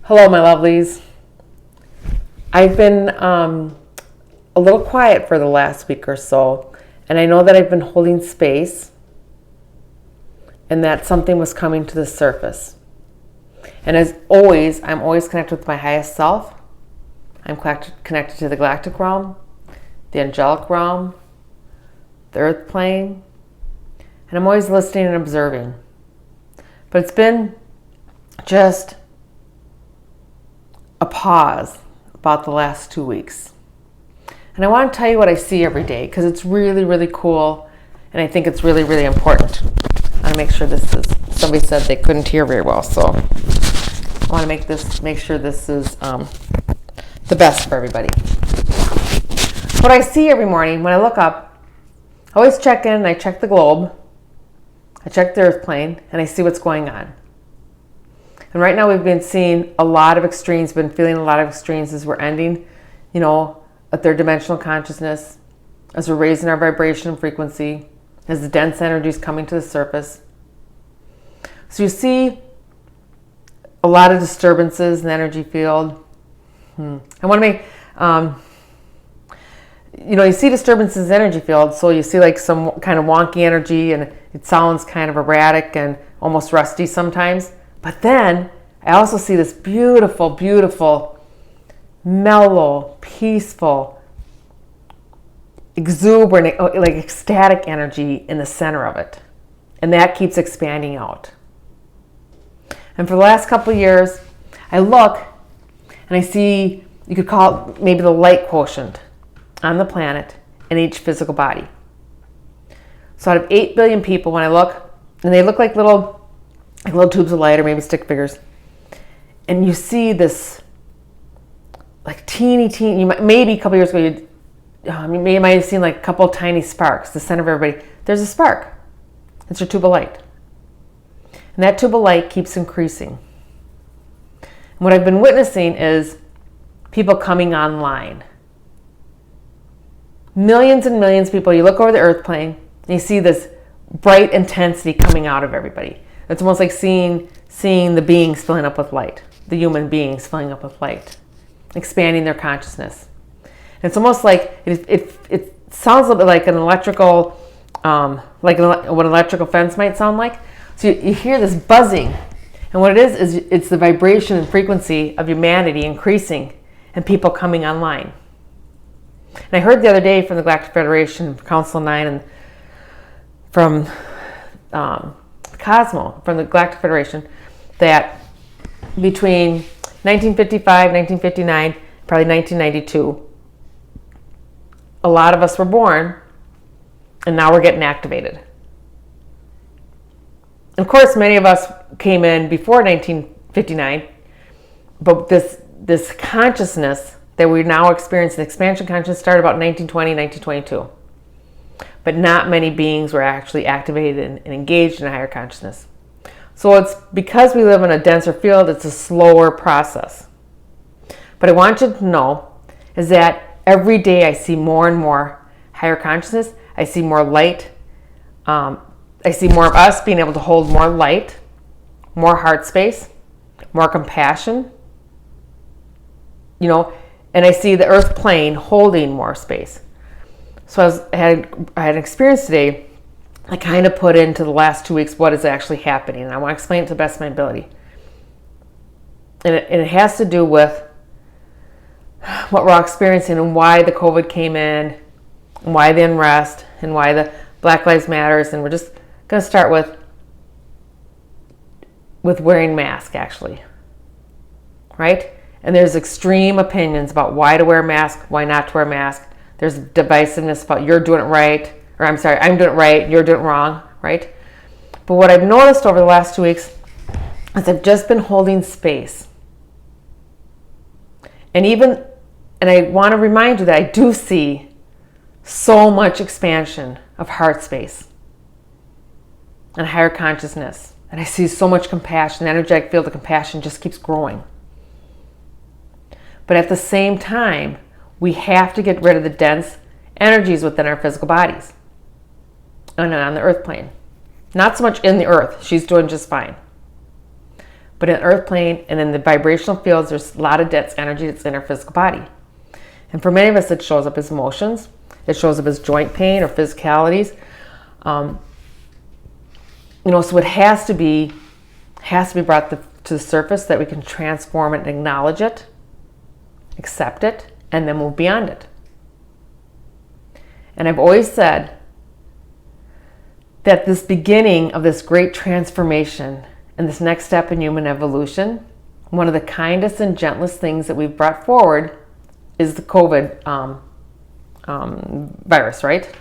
Hello, my lovelies. I've been a little quiet for the last week or so, and I know that I've been holding space and that something was coming to the surface. And as always, I'm always connected with my highest self. I'm connected to the galactic realm, the angelic realm, the earth plane, and I'm always listening and observing. But it's been just a pause about the last 2 weeks. And I want to tell you what I see every day because it's really, really cool, and I think it's really, really important. I want to make sure this is, somebody said they couldn't hear very well, so I want to make sure this is the best for everybody. What I see every morning when I look up, I always check in, I check the globe, I check the earth plane, and I see what's going on. And right now we've been seeing a lot of extremes, been feeling a lot of extremes as we're ending, at third dimensional consciousness, as we're raising our vibration and frequency, as the dense energy is coming to the surface. So you see a lot of disturbances in the energy field. I want to make, you see disturbances in the energy field, so you see like some kind of wonky energy and it sounds kind of erratic and almost rusty sometimes. But then I also see this beautiful, beautiful, mellow, peaceful, exuberant, like ecstatic energy in the center of it. And that keeps expanding out. And for the last couple of years, I look and I see, you could call it maybe the light quotient on the planet in each physical body. So out of 8 billion people, when I look, and they look like little tubes of light or maybe stick figures, and you see this like teeny, maybe a couple years ago, you might have seen like a couple of tiny sparks, the center of everybody. There's a spark. It's your tube of light. And that tube of light keeps increasing. And what I've been witnessing is people coming online. Millions and millions of people, you look over the earth plane, and you see this bright intensity coming out of everybody. It's almost like seeing the beings filling up with light, the human beings filling up with light, expanding their consciousness. And it's almost like it sounds a little bit like an electrical, what an electrical fence might sound like. So you hear this buzzing, and what it is it's the vibration and frequency of humanity increasing and people coming online. And I heard the other day from the Galactic Federation, Council 9, and from Cosmo, from the Galactic Federation, that between 1955, 1959, probably 1992, a lot of us were born, and now we're getting activated. Of course, many of us came in before 1959, but this consciousness that we're now experiencing, expansion consciousness, started about 1920, 1922. But not many beings were actually activated and engaged in a higher consciousness. So it's because we live in a denser field, it's a slower process. But I want you to know is that every day I see more and more higher consciousness. I see more light. I see more of us being able to hold more light, more heart space, more compassion, and I see the earth plane holding more space. So I had an experience today. I kind of put into the last 2 weeks what is actually happening, and I want to explain it to the best of my ability. And it has to do with what we're experiencing and why the COVID came in, and why the unrest, and why the Black Lives Matters. And we're just going to start with wearing masks, actually, right? And there's extreme opinions about why to wear a mask, why not to wear a mask. There's divisiveness about you're doing it right, or I'm doing it right, you're doing it wrong, right? But what I've noticed over the last 2 weeks is I've just been holding space. And I want to remind you that I do see so much expansion of heart space and higher consciousness. And I see so much compassion. The energetic field of compassion just keeps growing. But at the same time, we have to get rid of the dense energies within our physical bodies and on the earth plane. Not so much in the earth. She's doing just fine. But in the earth plane and in the vibrational fields, there's a lot of dense energy that's in our physical body. And for many of us, it shows up as emotions. It shows up as joint pain or physicalities. So it has to be brought to the surface that we can transform it and acknowledge it, accept it, and then move beyond it. And I've always said that this beginning of this great transformation and this next step in human evolution, one of the kindest and gentlest things that we've brought forward is the COVID virus, right?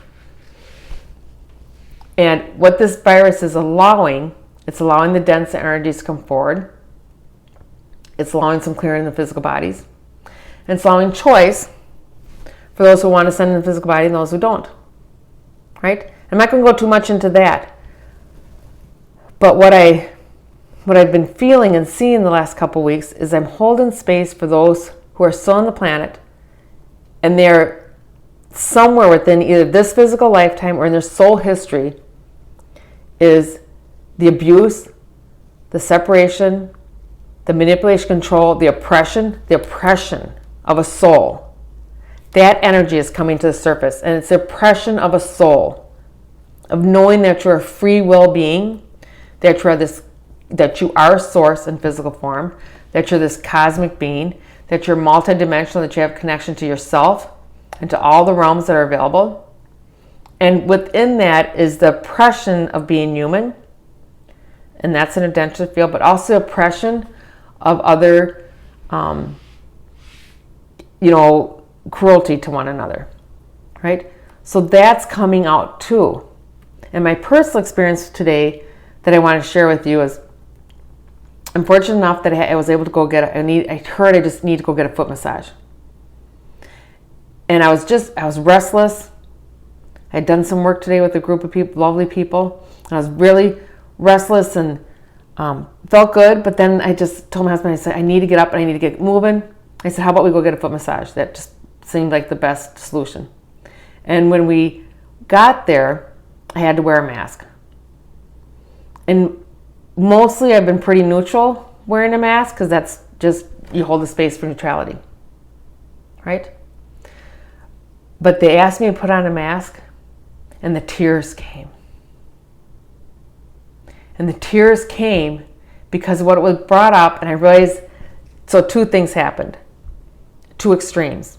And what this virus is allowing, it's allowing the dense energies to come forward. It's allowing some clearing in the physical bodies. And it's allowing choice for those who want to send in the physical body and those who don't, right? I'm not going to go too much into that. But what I've been feeling and seeing the last couple weeks is I'm holding space for those who are still on the planet and they're somewhere within either this physical lifetime or in their soul history is the abuse, the separation, the manipulation, control, the oppression of a soul. That energy is coming to the surface, and it's the oppression of a soul, of knowing that you're a free will being, that you are source in physical form, that you're this cosmic being, that you're multidimensional, that you have connection to yourself and to all the realms that are available. And within that is the oppression of being human, and that's an identity field, but also oppression of other, cruelty to one another, right? So that's coming out too. And my personal experience today that I want to share with you is I'm fortunate enough that I was able to go get I just need to go get a foot massage. And I was restless. I had done some work today with a group of people, lovely people. And I was really restless and felt good, but then I just told my husband, I said, I need to get up and I need to get moving. I said, how about we go get a foot massage? That just seemed like the best solution. And when we got there, I had to wear a mask. And mostly I've been pretty neutral wearing a mask because that's just, you hold the space for neutrality, right? But they asked me to put on a mask and the tears came. And the tears came because of what was brought up, and I realized, so two things happened, two extremes.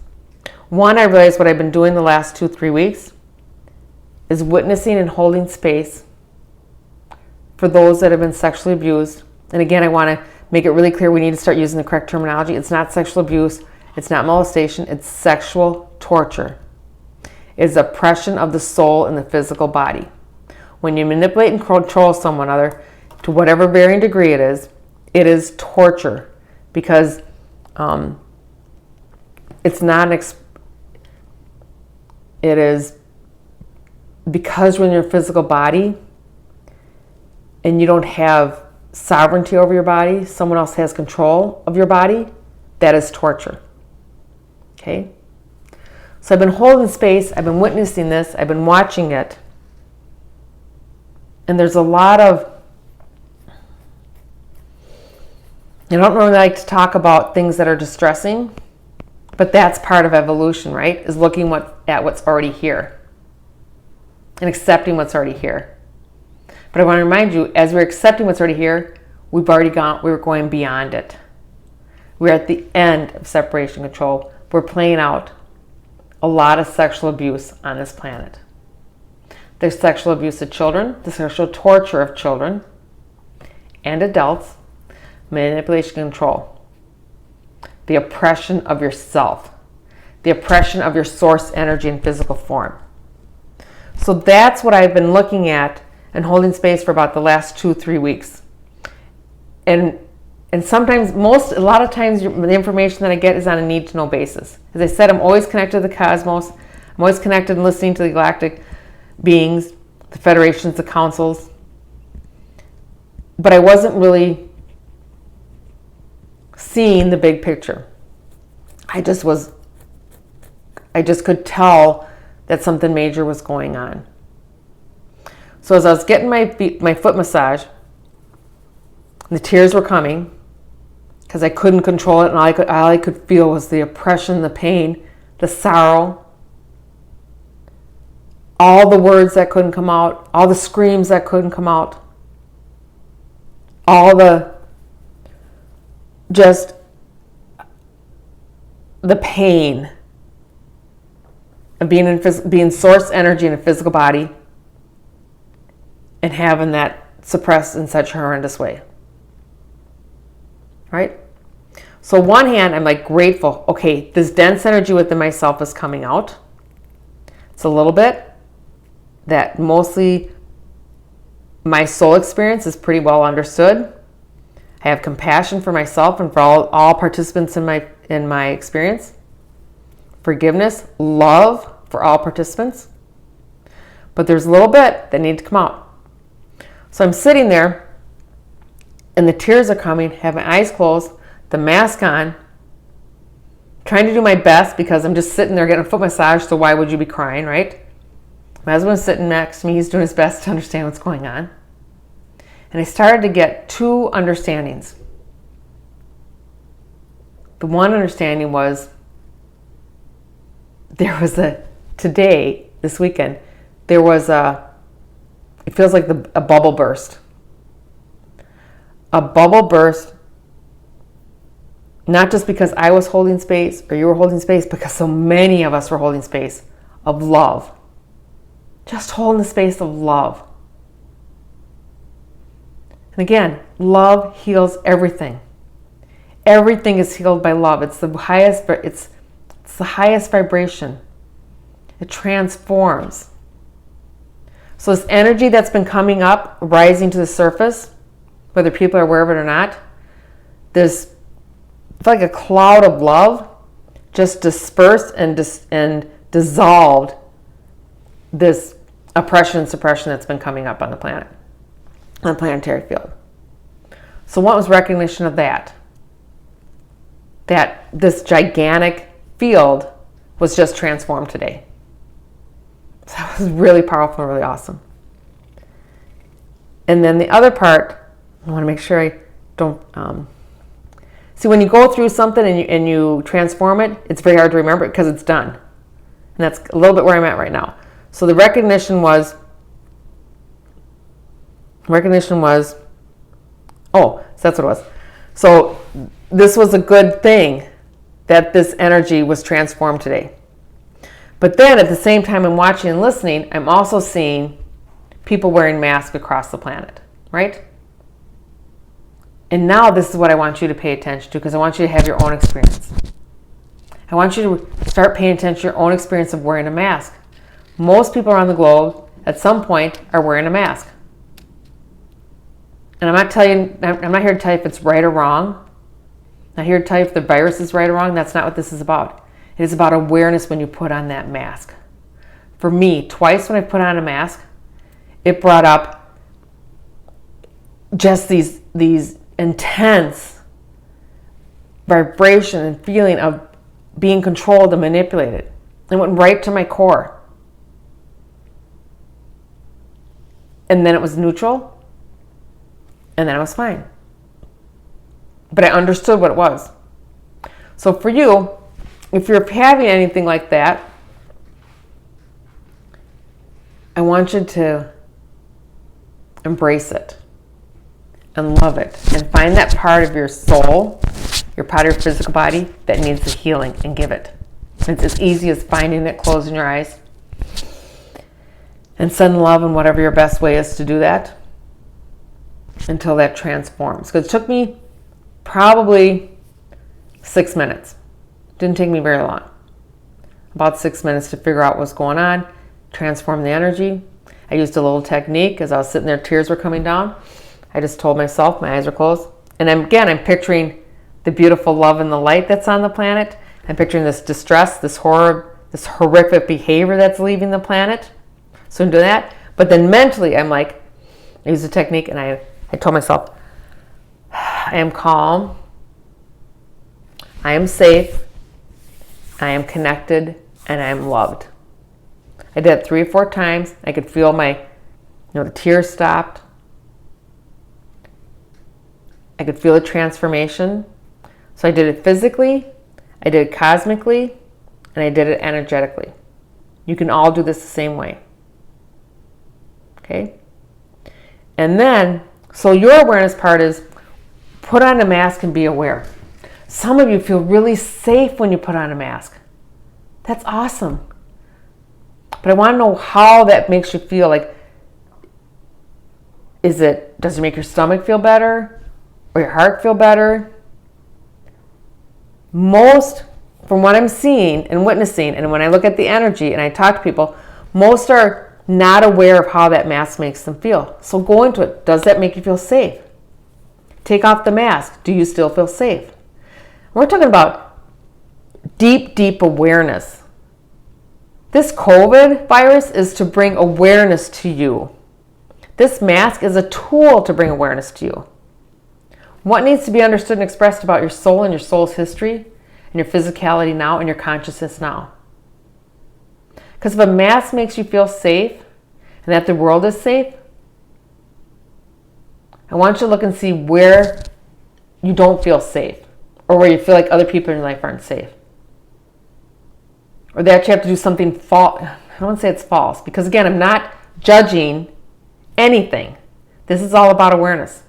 One, I realized what I've been doing the last 2-3 weeks is witnessing and holding space for those that have been sexually abused. And again, I want to make it really clear we need to start using the correct terminology. It's not sexual abuse, it's not molestation, it's sexual torture. It's oppression of the soul and the physical body. When you manipulate and control someone other, to whatever varying degree it is torture, because it's not it is because when you're in your physical body and you don't have sovereignty over your body, someone else has control of your body, that is torture. Okay? So I've been holding space, I've been witnessing this, I've been watching it. And there's a lot of, I don't really like to talk about things that are distressing, but that's part of evolution, right? Is looking at what's already here and accepting what's already here. But I want to remind you, as we're accepting what's already here, we're going beyond it. We're at the end of separation control. We're playing out a lot of sexual abuse on this planet. There's sexual abuse of children, the sexual torture of children and adults, manipulation, control, the oppression of yourself, the oppression of your source energy in physical form. So that's what I've been looking at and holding space for about the last 2-3 weeks. And sometimes, a lot of times, the information that I get is on a need-to-know basis. As I said, I'm always connected to the cosmos. I'm always connected and listening to the galactic beings, the federations, the councils. But I wasn't really seeing the big picture. I just could tell that something major was going on. So as I was getting my foot massage, The tears were coming because I couldn't control it, and all I could feel was the oppression, the pain, the sorrow, all the words that couldn't come out, all the screams that couldn't come out, all just the pain of being source energy in a physical body and having that suppressed in such a horrendous way. Right? So on one hand, I'm like grateful. Okay, this dense energy within myself is coming out. It's a little bit that mostly my soul experience is pretty well understood. I have compassion for myself and for all participants in my experience. Forgiveness, love for all participants. But there's a little bit that needs to come out. So I'm sitting there and the tears are coming, have my eyes closed, the mask on, trying to do my best because I'm just sitting there getting a foot massage, so why would you be crying, right? My husband's sitting next to me, he's doing his best to understand what's going on. And I started to get two understandings. The one understanding was this weekend, it feels like a bubble burst. A bubble burst, not just because I was holding space or you were holding space, because so many of us were holding space of love. Just holding the space of love. And again, love heals everything. Everything is healed by love. It's the highest vibration. It transforms. So this energy that's been coming up, rising to the surface, whether people are aware of it or not, it's like a cloud of love just dispersed and dissolved this oppression and suppression that's been coming up on the planet, on the planetary field. So what was recognition of that? That this gigantic field was just transformed today. So that was really powerful and really awesome. And then the other part, I want to make sure I don't... See, when you go through something and you transform it, it's very hard to remember it because it's done. And that's a little bit where I'm at right now. So the recognition was, so that's what it was. So this was a good thing that this energy was transformed today. But then at the same time I'm watching and listening, I'm also seeing people wearing masks across the planet, right? And now this is what I want you to pay attention to, because I want you to have your own experience. I want you to start paying attention to your own experience of wearing a mask. Most people around the globe at some point are wearing a mask. And I'm not here to tell you if it's right or wrong. I'm not here to tell you if the virus is right or wrong. That's not what this is about. It is about awareness when you put on that mask. For me, twice when I put on a mask, it brought up just these intense vibration and feeling of being controlled and manipulated. It went right to my core. And then it was neutral. And then it was fine. But I understood what it was. So for you, if you're having anything like that, I want you to embrace it and love it and find that part of your soul, your part of your physical body that needs the healing, and give it. It's as easy as finding it, closing your eyes, and send love in whatever your best way is to do that until that transforms. Because it took me probably 6 minutes. Didn't take me very long. About 6 minutes to figure out what's going on, transform the energy. I used a little technique as I was sitting there, tears were coming down. I just told myself, my eyes are closed. And I'm picturing the beautiful love and the light that's on the planet. I'm picturing this distress, this horror, this horrific behavior that's leaving the planet. So I'm doing that. But then mentally, I'm like, I used a technique and I told myself, I am calm. I am safe. I am connected, and I am loved. I did it 3 or 4 times. I could feel the tears stopped. I could feel a transformation. So I did it physically, I did it cosmically, and I did it energetically. You can all do this the same way. Okay? And then, so your awareness part is put on a mask and be aware. Some of you feel really safe when you put on a mask. That's awesome. But I want to know how that makes you feel. Like, does it make your stomach feel better? Or your heart feel better? Most, from what I'm seeing and witnessing, and when I look at the energy and I talk to people, most are not aware of how that mask makes them feel. So go into it. Does that make you feel safe? Take off the mask. Do you still feel safe? We're talking about deep, deep awareness. This COVID virus is to bring awareness to you. This mask is a tool to bring awareness to you. What needs to be understood and expressed about your soul and your soul's history and your physicality now and your consciousness now? Because if a mask makes you feel safe and that the world is safe, I want you to look and see where you don't feel safe or where you feel like other people in your life aren't safe. Or that you have to do something false. I don't want to say it's false because, again, I'm not judging anything. This is all about awareness.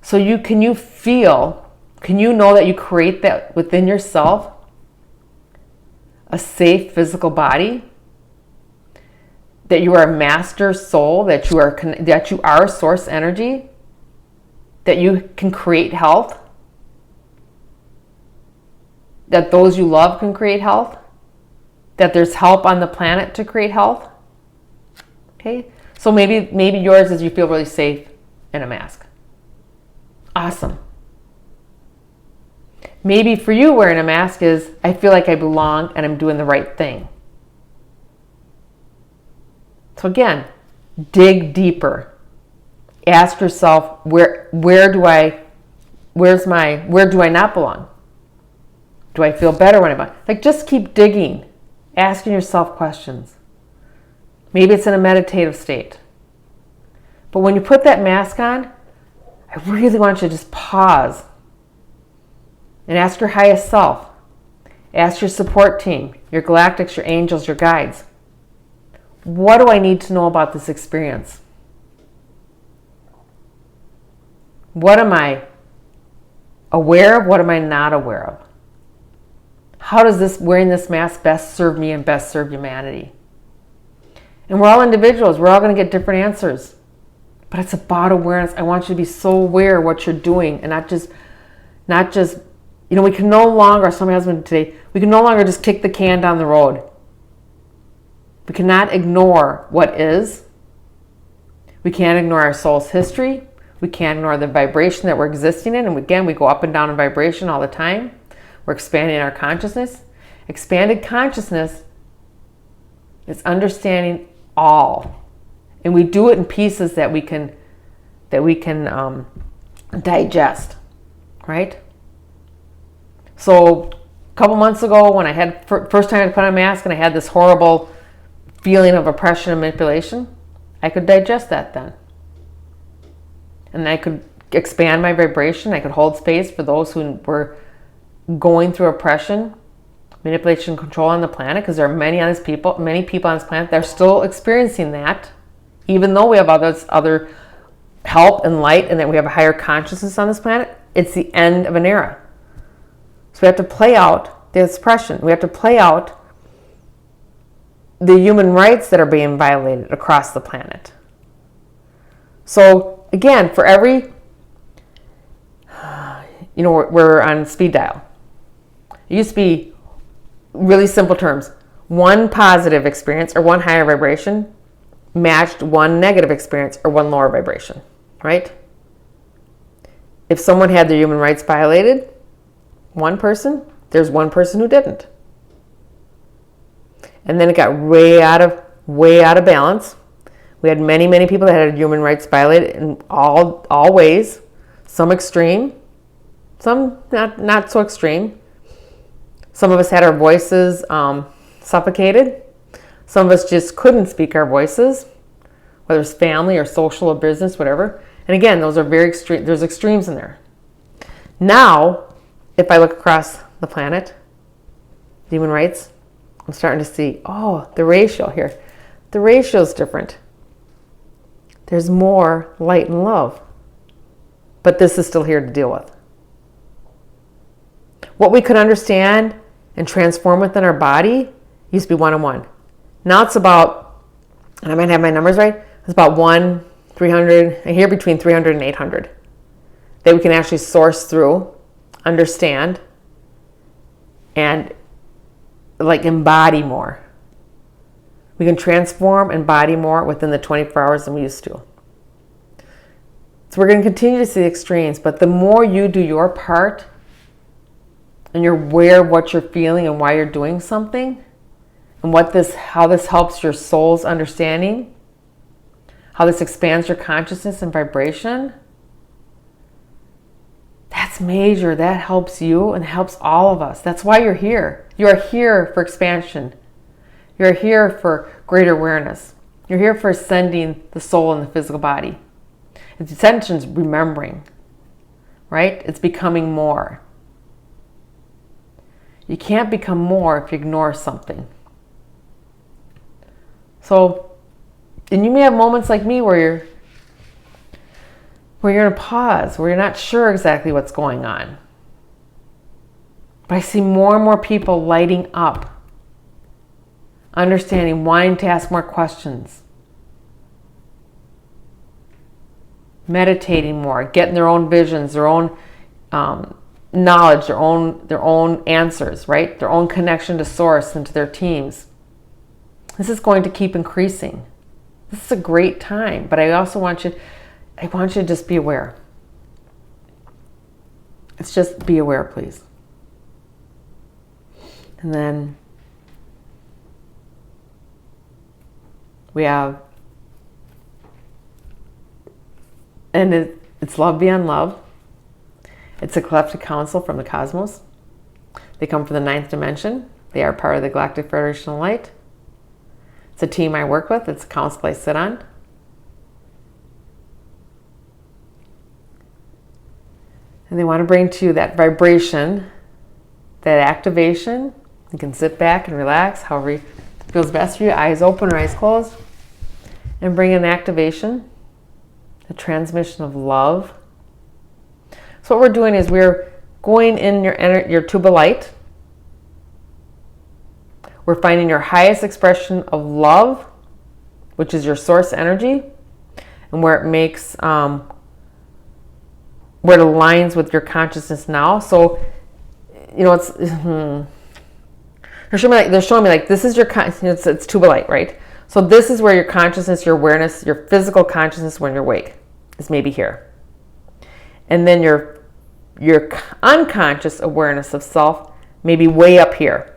So can you know that you create that within yourself, a safe physical body, that you are a master soul, that you are source energy, that you can create health, that those you love can create health, that there's help on the planet to create health. Okay? So maybe yours is you feel really safe in a mask. Awesome. Maybe for you wearing a mask is, I feel like I belong and I'm doing the right thing. So again, dig deeper. Ask yourself, where do I not belong? Do I feel better when I belong? Like, just keep digging, asking yourself questions. Maybe it's in a meditative state. But when you put that mask on, I really want you to just pause and ask your highest self. Ask your support team, your galactics, your angels, your guides. What do I need to know about this experience? What am I aware of? What am I not aware of? How does wearing this mask best serve me and best serve humanity? And we're all individuals. We're all going to get different answers. But it's about awareness. I want you to be so aware of what you're doing and not just, we can no longer, somebody has been today, we can no longer just kick the can down the road. We cannot ignore what is. We can't ignore our soul's history. We can't ignore the vibration that we're existing in. And again, we go up and down in vibration all the time. We're expanding our consciousness. Expanded consciousness is understanding all. And we do it in pieces that we can digest, right? So a couple months ago when I had first time I put on a mask and I had this horrible feeling of oppression and manipulation, I could digest that then. And I could expand my vibration. I could hold space for those who were going through oppression, manipulation, control on the planet, because there are many people on this planet that are still experiencing that, even though we have other help and light and that we have a higher consciousness on this planet. It's the end of an era. So we have to play out the oppression. We have to play out the human rights that are being violated across the planet. So again, for every, we're on speed dial. It used to be really simple terms. One positive experience or one higher vibration matched one negative experience or one lower vibration, right? If someone had their human rights violated, there's one person who didn't. And then it got way out of balance. We had many, many people that had human rights violated in all ways. Some extreme, some not so extreme. Some of us had our voices suffocated. Some of us just couldn't speak our voices, whether it's family or social or business, whatever. And again, those are very extreme. There's extremes in there. Now, if I look across the planet, human rights, I'm starting to see, oh, the ratio here. The ratio is different. There's more light and love. But this is still here to deal with. What we could understand and transform within our body used to be 1-on-1. Now it's about, and I might have my numbers right, it's about 300, I hear between 300 and 800 that we can actually source through, understand, and like embody more. We can transform and embody more within the 24 hours than we used to. So we're going to continue to see the extremes, but the more you do your part and you're aware of what you're feeling and why you're doing something and how this helps your soul's understanding, how this expands your consciousness and vibration, that's major. That helps you and helps all of us. That's why you're here. You are here for expansion. You're here for greater awareness. You're here for ascending the soul and the physical body. Its ascension's remembering, right? It's becoming more. You can't become more if you ignore something. So, and you may have moments like me where you're in a pause, where you're not sure exactly what's going on. But I see more and more people lighting up, understanding, wanting to ask more questions, meditating more, getting their own visions, their own knowledge, their own answers, right? Their own connection to source and to their teams. This is going to keep increasing. This is a great time, but I also want you to just be aware. It's just be aware, please. And then we have, and it's love beyond love. It's a collective council from the cosmos. They come from the 9th dimension. They are part of the Galactic Federation of Light. It's a team I work with. It's a council I sit on. And they want to bring to you that vibration, that activation. You can sit back and relax, however it feels best for you, eyes open or eyes closed, and bring in activation, the transmission of love. So what we're doing is we're going in your tube of light. We're finding your highest expression of love, which is your source energy, and where it makes, where it aligns with your consciousness now. So, it's, they're showing me like this is your, it's tube of light, right? So this is where your consciousness, your awareness, your physical consciousness when you're awake is maybe here. And then your unconscious awareness of self may be way up here.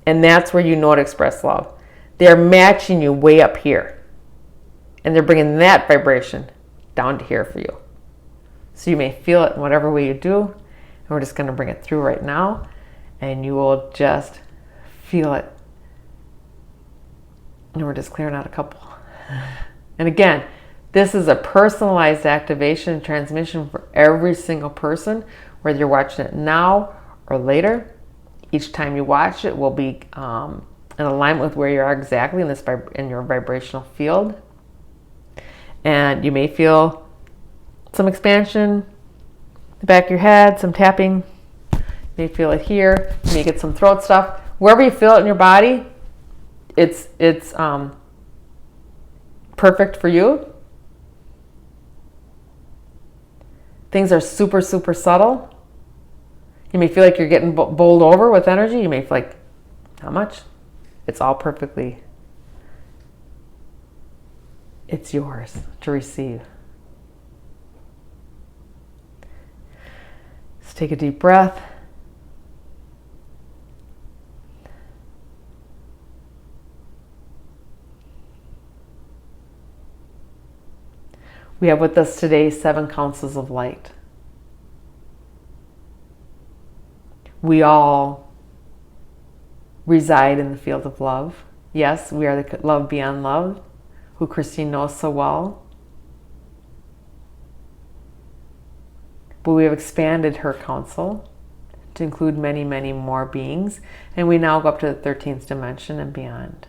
And that's where you know to express love. They're matching you way up here. And they're bringing that vibration down to here for you. So you may feel it in whatever way you do. And we're just going to bring it through right now. And you will just feel it. And we're just clearing out a couple. And again, this is a personalized activation and transmission for every single person, whether you're watching it now or later. Each time you watch it will be in alignment with where you are exactly in your vibrational field. And you may feel some expansion, the back of your head, some tapping. You may feel it here. You may get some throat stuff. Wherever you feel it in your body, it's perfect for you. Things are super, super subtle. You may feel like you're getting bowled over with energy. You may feel like, how much? It's all perfectly, it's yours to receive. Just take a deep breath. We have with us today 7 councils of light. We all reside in the field of love. Yes, we are the love beyond love, who Christine knows so well. But we have expanded her council to include many, many more beings. And we now go up to the 13th dimension and beyond.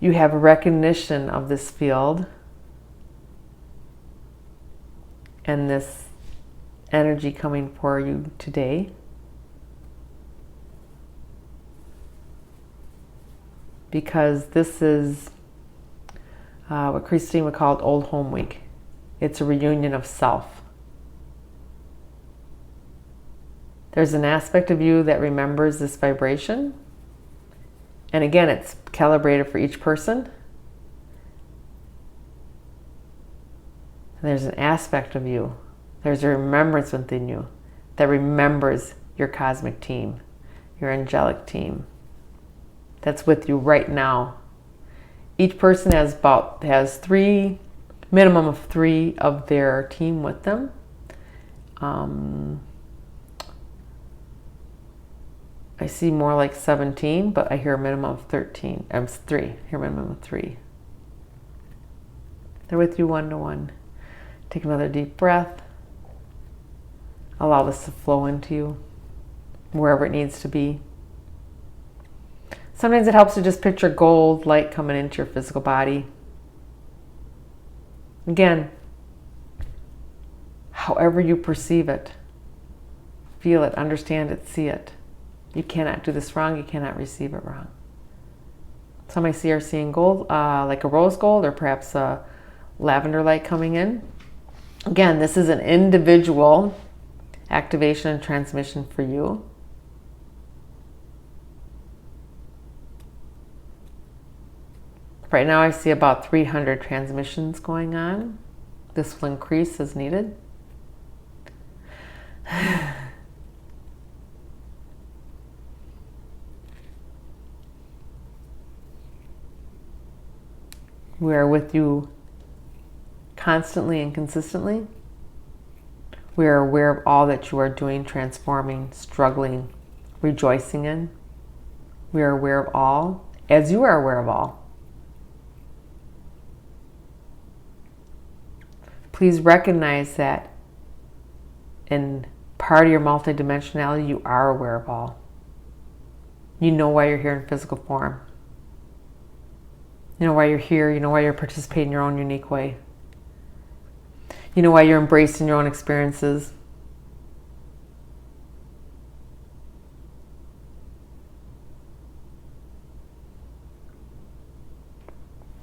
You have a recognition of this field and this energy coming for you today. Because this is what Christine would call it Old Home Week. It's a reunion of self. There's an aspect of you that remembers this vibration. And again, it's calibrated for each person. And there's an aspect of you, there's a remembrance within you that remembers your cosmic team, your angelic team that's with you right now. Each person has minimum of three of their team with them. I see more like 17, but I hear a minimum of 13. I'm 3. I hear a minimum of 3. They're with you one-to-one. Take another deep breath. Allow this to flow into you, wherever it needs to be. Sometimes it helps to just picture gold light coming into your physical body. Again, however you perceive it, feel it, understand it, see it. You cannot do this wrong. You cannot receive it wrong. Some I see are seeing gold, like a rose gold, or perhaps a lavender light coming in. Again, this is an individual activation and transmission for you. Right now I see about 300 transmissions going on. This will increase as needed. We are with you constantly and consistently. We are aware of all that you are doing, transforming, struggling, rejoicing in. We are aware of all, as you are aware of all. Please recognize that in part of your multidimensionality, you are aware of all. You know why you're here in physical form. You know why you're here. You know why you're participating in your own unique way. You know why you're embracing your own experiences.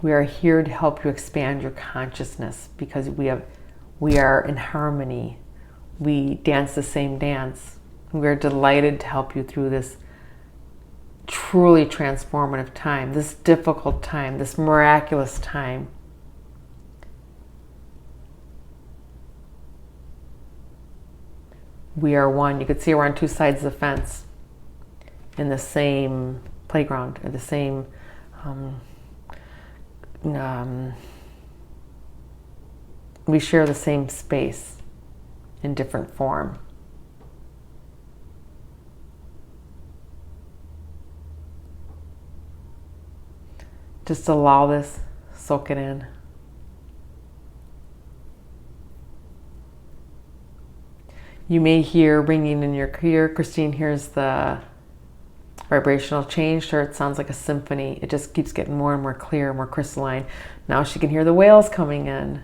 We are here to help you expand your consciousness because we are in harmony. We dance the same dance. We are delighted to help you through this truly transformative time, this difficult time, this miraculous time. We are one. You could see we're on two sides of the fence in the same playground, or the same we share the same space in different form. Just allow this, soak it in. You may hear ringing in your ear. Christine hears the vibrational change. To her, it sounds like a symphony. It just keeps getting more and more clear, more crystalline. Now she can hear the whales coming in.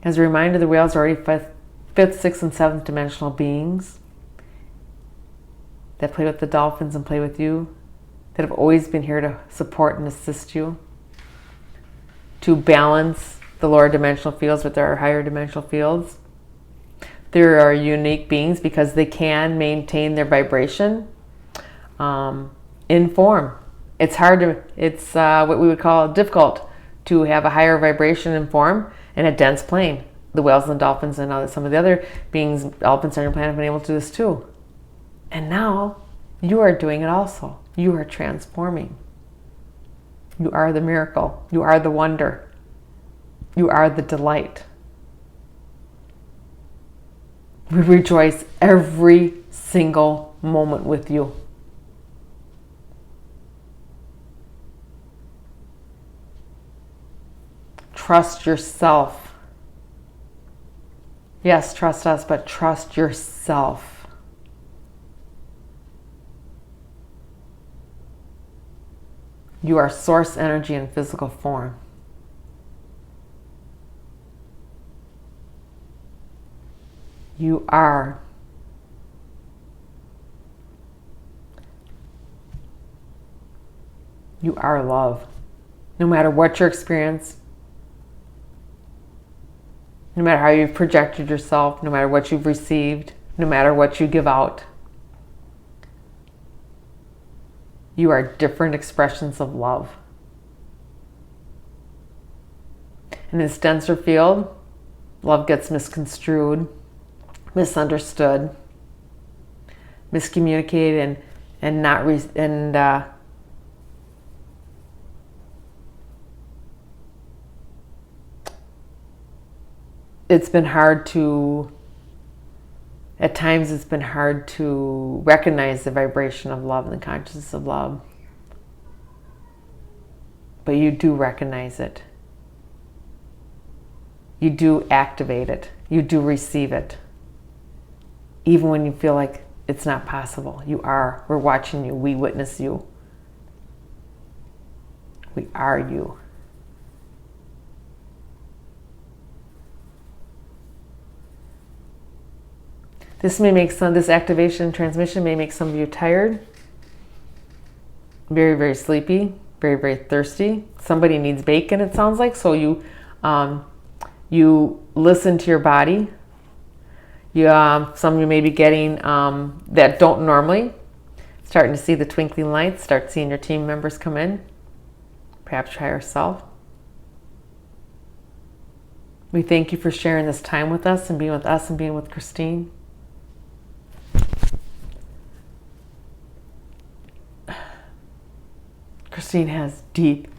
As a reminder, the whales are already fifth, sixth, and seventh dimensional beings that play with the dolphins and play with you, that have always been here to support and assist you, to balance the lower dimensional fields with our higher dimensional fields. There are unique beings because they can maintain their vibration in form. It's what we would call difficult to have a higher vibration in form in a dense plane. The whales and the dolphins and some of the other beings, elephants on your planet, have been able to do this too. And now you are doing it also. You are transforming. You are the miracle. You are the wonder. You are the delight. We rejoice every single moment with you. trust yourself. Yes, trust us, but trust yourself. You are source energy in physical form. You are. You are love. No matter what your experience, no matter how you've projected yourself, no matter what you've received, no matter what you give out, you are different expressions of love. In this denser field, love gets misconstrued, misunderstood, miscommunicated, and not it's been hard to, at times it's been hard to recognize the vibration of love and the consciousness of love. But you do recognize it. You do activate it. You do receive it. Even when you feel like it's not possible. You are. We're watching you. We witness you. We are you. This activation transmission may make some of you tired, very, very sleepy, very, very thirsty. Somebody needs bacon, it sounds like. So you listen to your body. Some of you may be getting that don't normally. Starting to see the twinkling lights. Start seeing your team members come in. Perhaps try yourself. We thank you for sharing this time with us and being with Christine. Christine has deep,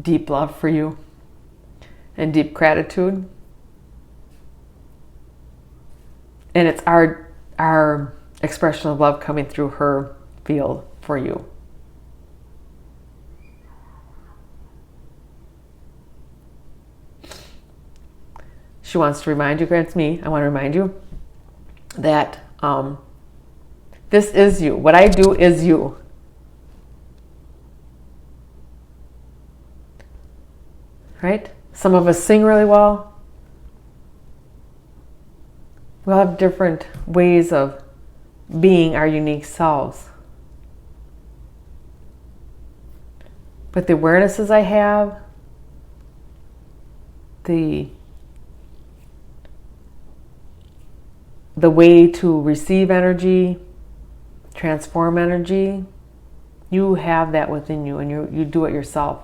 deep love for you and deep gratitude. And it's our expression of love coming through her field for you. She wants to remind you, grants me, I want to remind you that this is you. What I do is you. Right? Some of us sing really well. We all have different ways of being our unique selves. But the awarenesses I have, the way to receive energy, transform energy, you have that within you, and you do it yourself.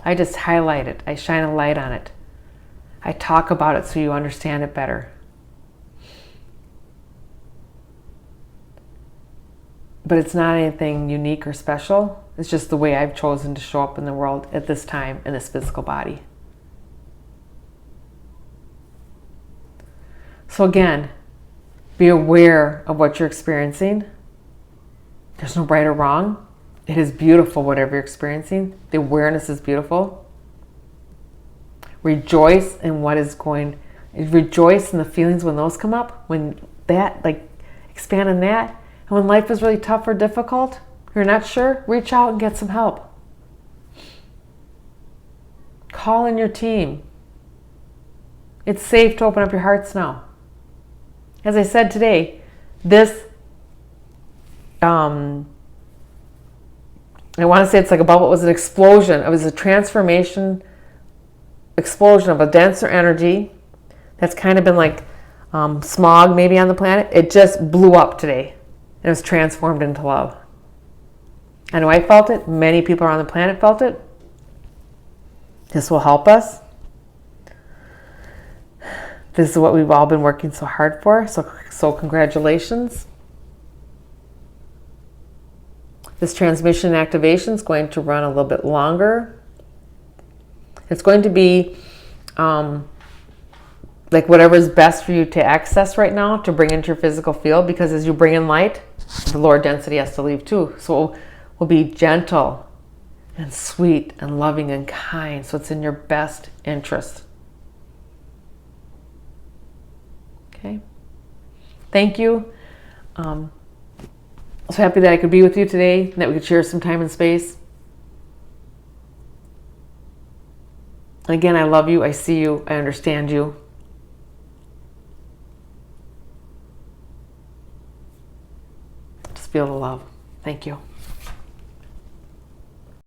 I just highlight it. I shine a light on it. I talk about it so you understand it better. But it's not anything unique or special. It's just the way I've chosen to show up in the world at this time in this physical body. So again, be aware of what you're experiencing. There's no right or wrong. It is beautiful, whatever you're experiencing. The awareness is beautiful. Rejoice in what is going. Rejoice in the feelings when those come up. When that, expand on that. And when life is really tough or difficult, you're not sure, reach out and get some help. Call in your team. It's safe to open up your hearts now. As I said today, this I want to say it's like a bubble. It was an explosion. It was a transformation explosion of a denser energy that's kind of been like smog maybe on the planet. It just blew up today and it was transformed into love. I know I felt it. Many people around the planet felt it. This will help us. This is what we've all been working so hard for. So congratulations. This transmission activation is going to run a little bit longer. It's going to be whatever is best for you to access right now to bring into your physical field, because as you bring in light, the lower density has to leave too. So we'll be gentle, and sweet and loving and kind. So it's in your best interest. Okay. Thank you. I'm so happy that I could be with you today, that we could share some time and space. Again, I love you. I see you. I understand you. Just feel the love. Thank you.